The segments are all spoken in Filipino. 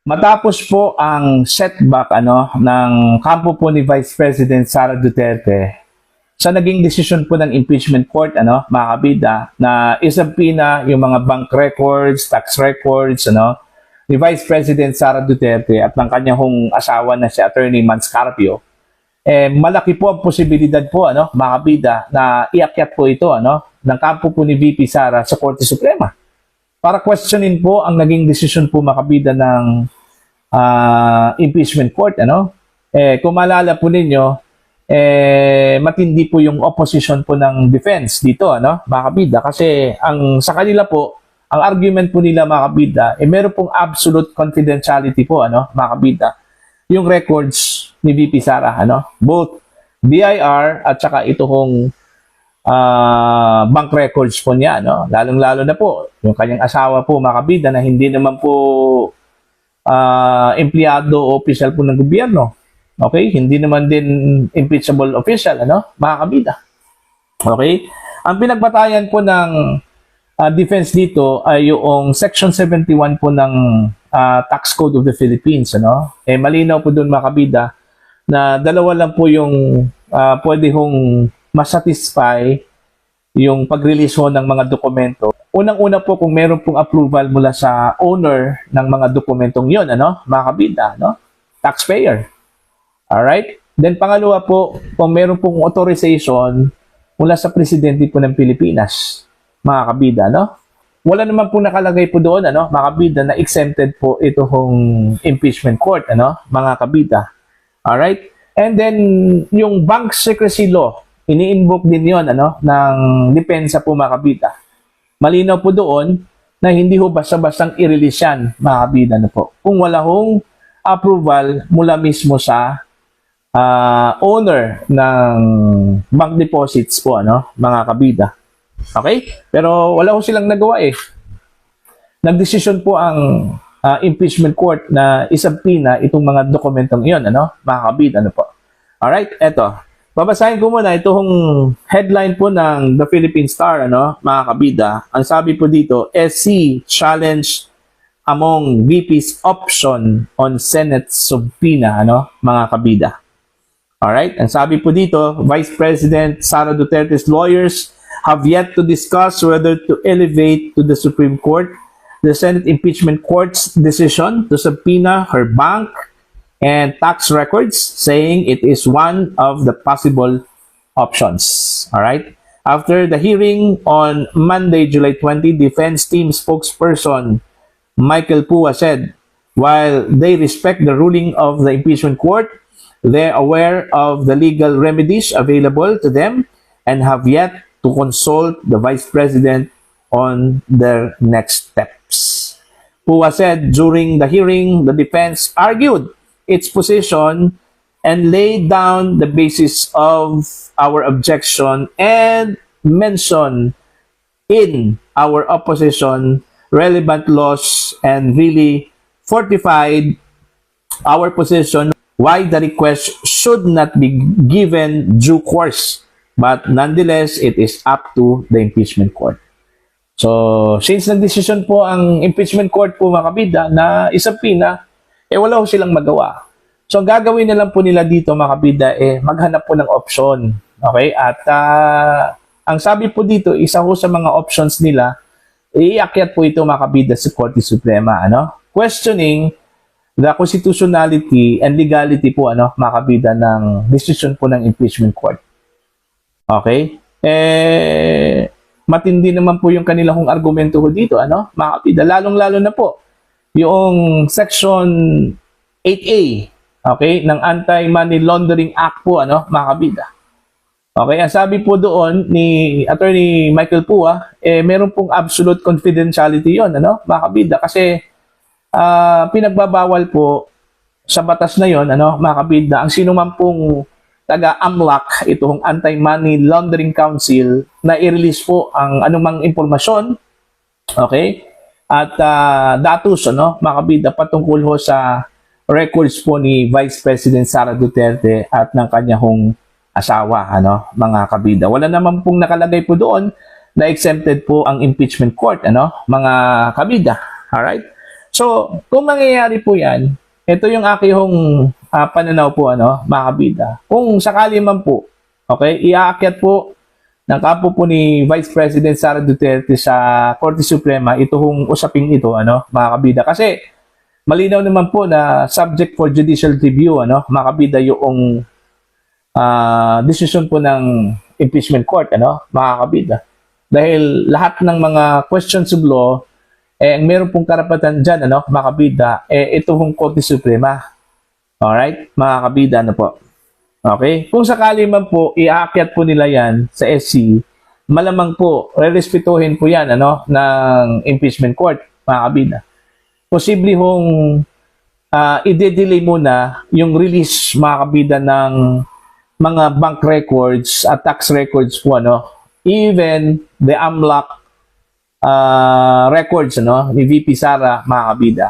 Matapos po ang setback ng kampo po ni Vice President Sara Duterte sa naging desisyon po ng impeachment court, mga kabida, na isabina yung mga bank records, tax records, ni Vice President Sara Duterte at ng kanyang asawa na si Attorney Mans Carpio, malaki po ang posibilidad po, mga kabida, na iakyat po ito, ng kampo po ni VP Sara sa Korte Suprema. Para questionin po ang naging desisyon po, mga kabida, ng impeachment court, kung maalala po ninyo, matindi po yung opposition po ng defense dito, mga kabida, kasi sa kanila po, ang argument po nila, mga kabida, meron pong absolute confidentiality po, mga kabida, yung records ni VP Sara, both BIR at saka ito kong bank records po niya, lalong-lalo na po yung kanyang asawa po, mga kabida, na hindi naman po empleyado o official po ng gobyerno. Okay? Hindi naman din impeachable official, mga kabida. Okay? Ang pinagbatayan po ng defense dito ay yung Section 71 po ng Tax Code of the Philippines, malinaw po doon, mga kabida, na dalawa lang po yung pwede hong masatisfy yung pag-release ng mga dokumento. Unang-una po kung meron pong approval mula sa owner ng mga dokumentong yon, mga kabida, taxpayer. Alright? Then pangalawa po, kung meron pong authorization mula sa presidente po ng Pilipinas, mga kabida, wala naman po nakalagay po doon, mga kabida, na exempted po itong impeachment court, mga kabida. Alright? And then, yung bank secrecy law, ini-invoke din yon, ng depensa po, mga kabida. Malinaw po doon na hindi ho basta-bastang i-release yan, mga kabida, po. Kung wala hong approval mula mismo sa owner ng bank deposits po, mga kabida. Okay? Pero wala ho silang nagawa eh. Nagdesisyon po ang impeachment court na isabina itong mga dokumentong iyon, mga kabida, po. Alright? Eto. Babasahin ko muna itong headline po ng The Philippine Star, mga kabida. Ang sabi po dito, SC challenge among VP's option on Senate subpoena, mga kabida. Alright? Ang sabi po dito, Vice President Sara Duterte's lawyers have yet to discuss whether to elevate to the Supreme Court the Senate Impeachment Court's decision to subpoena her bank and tax records, saying it is one of the possible options. Alright? After the hearing on Monday, July 20, Defense Team spokesperson Michael Pua said, while they respect the ruling of the impeachment court, they're aware of the legal remedies available to them and have yet to consult the Vice President on their next steps. Pua said during the hearing, the defense argued its position and laid down the basis of our objection and mentioned in our opposition relevant laws and really fortified our position why the request should not be given due course, but nonetheless, it is up to the impeachment court. So, since nag-decision po ang impeachment court po, mga kabida, na isabina, wala ho silang magawa. So, ang gagawin na lang po nila dito, mga kabida, maghanap po ng option. Okay? At ang sabi po dito, isa ho sa mga options nila, iakyat po ito, mga kabida, sa Korte Suprema, questioning the constitutionality and legality po, mga kabida, ng decision po ng impeachment court. Okay? Matindi naman po yung kanilang argumento ko dito, mga kabida. Lalong-lalo na po, yung Section 8A, okay, ng Anti-Money Laundering Act po, mga kabida. Okay, ang sabi po doon ni Attorney Michael Pua, meron pong absolute confidentiality yon, mga kabida. Kasi pinagbabawal po sa batas na yon, mga kabida, ang sino man pong taga-AMLAC, itong Anti-Money Laundering Council, na i-release po ang anumang impormasyon, okay, at datos, mga kabida, patungkol ho sa records po ni Vice President Sara Duterte at ng kanyang asawa, mga kabida. Wala naman pong nakalagay po doon na exempted po ang impeachment court, mga kabida. Alright? So, kung mangyayari po yan, ito yung aking pananaw po, mga kabida. Kung sakali man po, okay, iaakyat po ng kampo po ni Vice President Sara Duterte sa Korte Suprema itong usaping ito, mga kabida. Kasi malinaw naman po na subject for judicial review, mga kabida, yung decision po ng impeachment court, mga kabida. Dahil lahat ng mga questions of law, ang meron pong karapatan dyan, mga kabida, ito pong Korte Suprema. Alright, mga kabida, po. Okay? Kung sakali man po, iaakyat po nila yan sa SC, malamang po, re-respetuhin po yan, ng impeachment court, mga kabida. Posible hong i-delay muna yung release, mga kabida, ng mga bank records at tax records po, even the AMLAC records, ni VP Sara, mga kabida.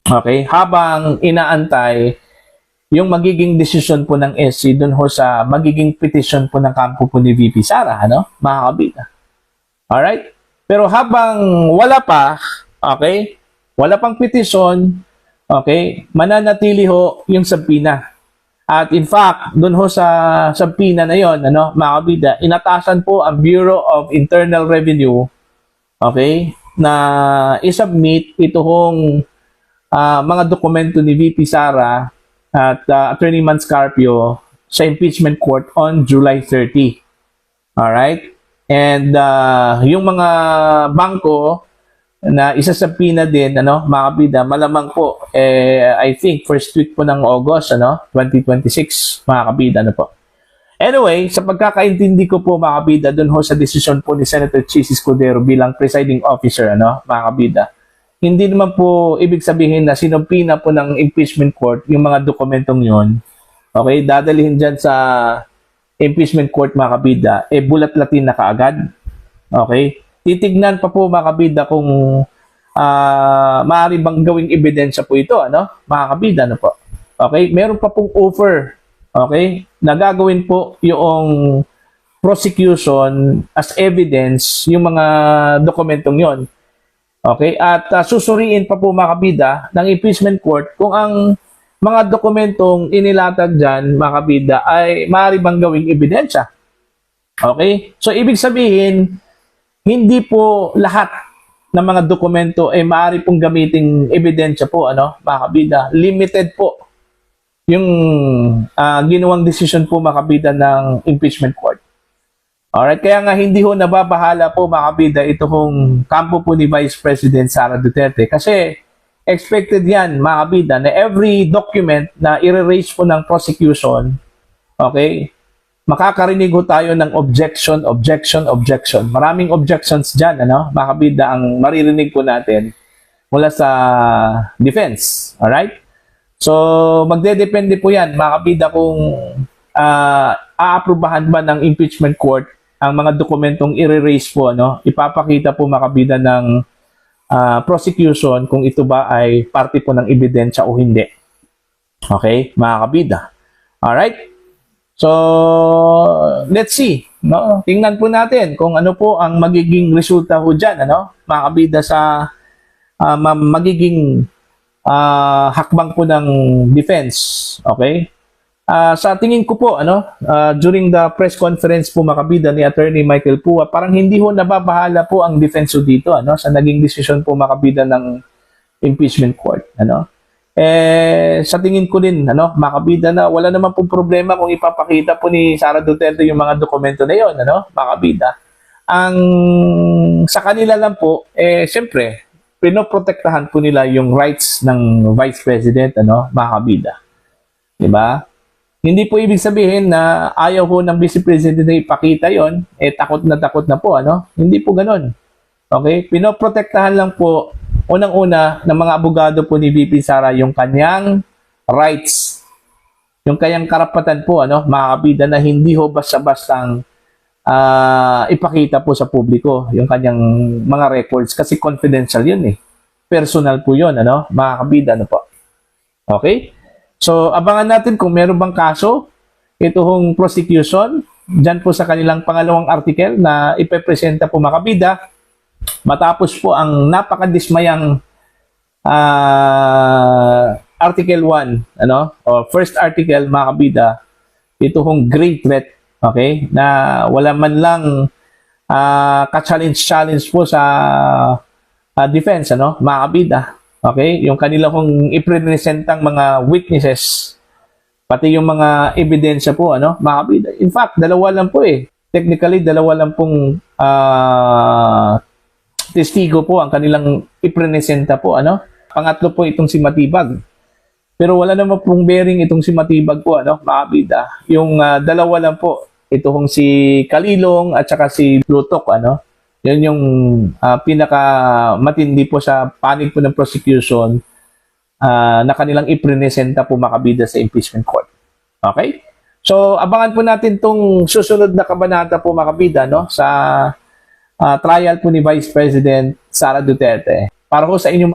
Okay? Habang inaantay yung magiging desisyon po ng SC dun ho sa magiging petition po ng kampo po ni VP Sara, mga kabida. Alright? Pero habang wala pa, okay, wala pang petition, okay, mananatili ho yung subpoena. At in fact, dun ho sa subpoena na yon, mga kabida, inatasan po ang Bureau of Internal Revenue, okay, na isubmit ito hong mga dokumento ni VP Sara at Attorney Manscarpio sa impeachment court on July 30. Alright? And yung mga bangko na isasabina din, mga kabida, malamang po, I think, first week po ng August, 2026, mga kabida, po. Anyway, sa pagkakaintindi ko po, mga kabida, dun ho sa desisyon po ni Senator Chis Escudero bilang presiding officer, mga kabida, hindi naman po ibig sabihin na sinumpina po ng impeachment court yung mga dokumentong yon. Okay, dadalhin dyan sa impeachment court, mga kabida, bulat-latin na kaagad. Okay, titignan pa po, mga kabida, kung maaari bang gawing ebidensya po ito, mga kabida, po. Okay, meron pa pong offer, okay, na gagawin po yung prosecution as evidence yung mga dokumentong yon. Okay? At susuriin pa po, mga kabida, ng impeachment court kung ang mga dokumentong inilatag dyan, mga kabida, ay maaari bang gawing ebidensya. Okay? So, ibig sabihin, hindi po lahat ng mga dokumento ay maaari pong gamiting ebidensya po, mga kabida. Limited po yung ginawang decision po, mga kabida, ng impeachment court. Alright, kaya nga hindi ho nababahala po, mga kabida, ito kung kampo po ni Vice President Sara Duterte. Kasi expected yan, mga kabida, na every document na i-raise po ng prosecution, okay, makakarinig ho tayo ng objection. Maraming objections dyan, mga kabida, ang maririnig po natin mula sa defense. Alright? So, magdedepende po yan, mga kabida, kung aaprubahan ba ng impeachment court ang mga dokumentong i-raise po, ipapakita po, mga kabida, ng prosecution kung ito ba ay parte po ng ebidensya o hindi. Okay, mga kabida. Alright? So, let's see. Tingnan po natin kung ano po ang magiging resulta ho dyan, mga kabida, sa magiging hakbang po ng defense. Okay? Sa tingin ko po, during the press conference po, mga kabida, ni Attorney Michael Pua, parang hindi ho nababahala po ang defense dito, sa naging decision po, mga kabida, ng impeachment court. Sa tingin ko din, mga kabida, na wala naman pong problema kung ipapakita po ni Sara Duterte yung mga dokumento na yon, mga kabida. Ang sa kanila lang po, siyempre, pinoprotektahan po nila yung rights ng Vice President, mga kabida. Diba? Hindi po ibig sabihin na ayaw ho ng Vice President na ipakita yon, takot na po, Hindi po ganun. Okay? Pinoprotektahan lang po, unang-una, ng mga abogado po ni VP Sara yung kanyang rights, yung kanyang karapatan po, mga kabida, na hindi ho basta-bastang ipakita po sa publiko yung kanyang mga records kasi confidential yun Personal po yun, mga kabida, po. Okay? So, abangan natin kung meron bang kaso itong prosecution dyan po sa kanilang pangalawang article na ipepresenta po, mga kabida, matapos po ang napakadismayang Article 1, ano, o first article, mga kabida, ito hong great threat, okay, na wala man lang ka-challenge po sa defense, ano, mga kabida, okay, yung kanila kong ipresentang mga witnesses, pati yung mga ebidensya po, ano, mga kabida. In fact, dalawa lang po eh. Technically, dalawa lang pong testigo po ang kanilang ipresenta po, ano. Pangatlo po itong si Matibag. Pero wala naman pong bearing itong si Matibag po, ano, mga kabida. Yung dalawa lang po, ito hong si Kalilong at saka si Plutok, ano. Yun yung pinaka matindi po sa panig po ng prosecution na kanilang ipresenta po, mga kabida, sa impeachment court. Okay? So, abangan po natin tong susunod na kabanata po, mga kabida, no, sa trial po ni Vice President Sara Duterte. Para po sa inyong